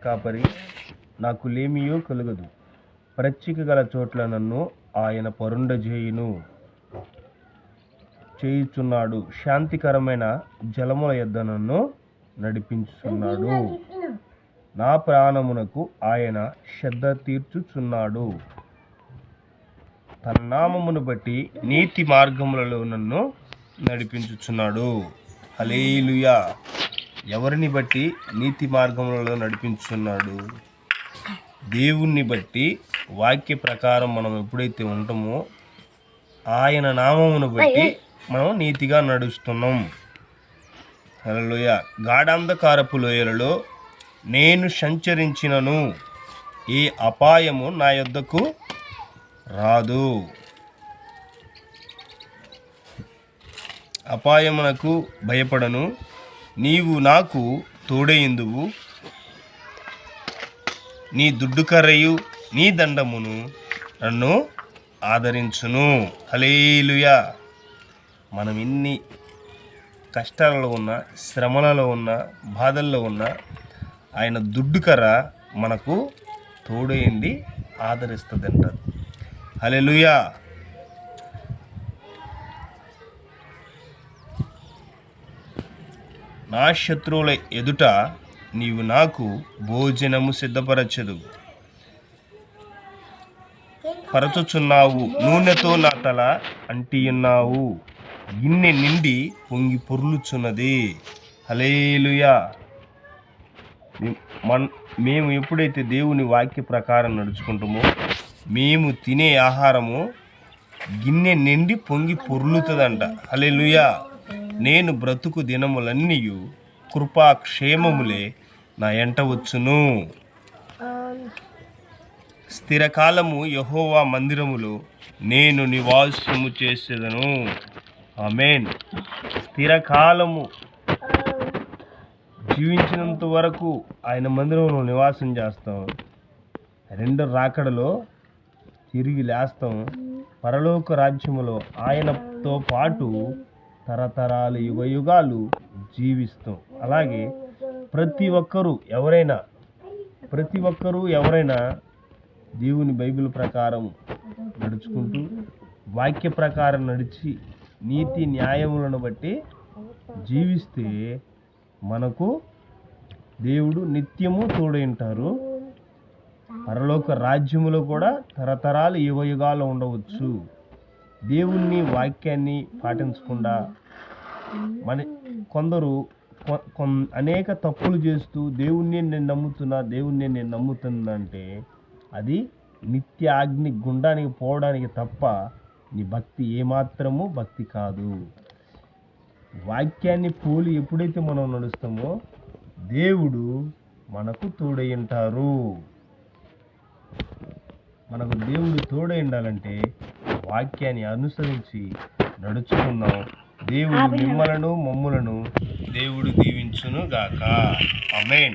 కాపరి, నాకు లేమియో కలుగదు. ప్రచ్చిక గల చోట్ల నన్ను ఆయన పరుండజేయును చేయుచున్నాడు. శాంతికరమైన జలముల యొద్ద నన్ను నడిపించుచున్నాడు. నా ప్రాణమునకు ఆయన శ్రద్ధ తీర్చుచున్నాడు. తన నామమును బట్టి నీతి మార్గములలో నన్ను నడిపించుచున్నాడు. హల్లెలూయా. ఎవరిని బట్టి నీతి మార్గములలో నడిపించుచున్నాడు? దేవుణ్ణి బట్టి. వాక్య ప్రకారం మనం ఎప్పుడైతే ఉంటామో ఆయన నామమును బట్టి మనం నీతిగా నడుస్తున్నాం. హల్లెలూయా. గాఢాంధకారపు లోయలలో నేను సంచరించినను ఏ అపాయము నా యొద్దకు రాదు. అపాయమునకు భయపడను. నీవు నాకు తోడైందువు. నీ దుడ్డుకర్రయు నీ దండమును నన్ను ఆదరించును. హల్లెలూయా. మనం ఎన్ని కష్టాలలో ఉన్నా, శ్రమలలో ఉన్నా, బాధల్లో ఉన్నా ఆయన దుడ్డుకర్ర మనకు తోడైండి ఆదరిస్తుంది అంటారు. హల్లెలూయా. నా శత్రువుల ఎదుట నీవు నాకు భోజనము సిద్ధపరచదు పరచుచున్నావు. నూనెతో నా తల అంటియున్నావు. గిన్నె నిండి పొంగి పొర్లుచున్నది. హల్లెలూయా. మేము ఎప్పుడైతే దేవుని వాక్య ప్రకారం నడుచుకుంటామో మేము తినే ఆహారము గిన్నె నిండి పొంగి పొర్లుతుందంట. హల్లెలూయా. నేను బ్రతుకు దినములన్నీ కృపాక్షేమములే నా ఎంట వచ్చును. స్థిరకాలము యెహోవా మందిరములో నేను నివాసము చేసేదను. ఆమేన్. స్థిరకాలము జీవించినంత వరకు ఆయన మందిరంలో నివాసం చేస్తాం. రెండో రాకడలో తిరిగి లేస్తాం. పరలోక రాజ్యములో ఆయనతో పాటు తరతరాలు యుగయుగాలు జీవిస్తాం. అలాగే ప్రతి ఒక్కరూ ఎవరైనా దేవుని బైబిల్ ప్రకారం నడుచుకుంటూ వాక్య ప్రకారం నడిచి నీతి న్యాయములను బట్టి జీవిస్తే మనకు దేవుడు నిత్యము తోడైంటారు. పరలోక రాజ్యములో కూడా తరతరాలు యుగయుగాలు ఉండవచ్చు. దేవుని వాక్యాన్ని పాటించకుండా కొందరు అనేక తప్పులు చేస్తూ దేవుణ్ణి నేను నమ్ముతున్నంటే అది నిత్య అగ్ని గుండానికి పోవడానికి తప్ప నీ భక్తి ఏమాత్రము భక్తి కాదు. వాక్యాన్ని పోలి ఎప్పుడైతే మనం నడుస్తామో దేవుడు మనకు తోడై ఉంటారు. మనకు దేవుడు తోడై ఉండాలంటే వాక్యాన్ని అనుసరించి నడుచుకుందాం. దేవుడు మిమ్మలను మమ్ములను దేవుడు దీవించును గాక. ఆమేన్.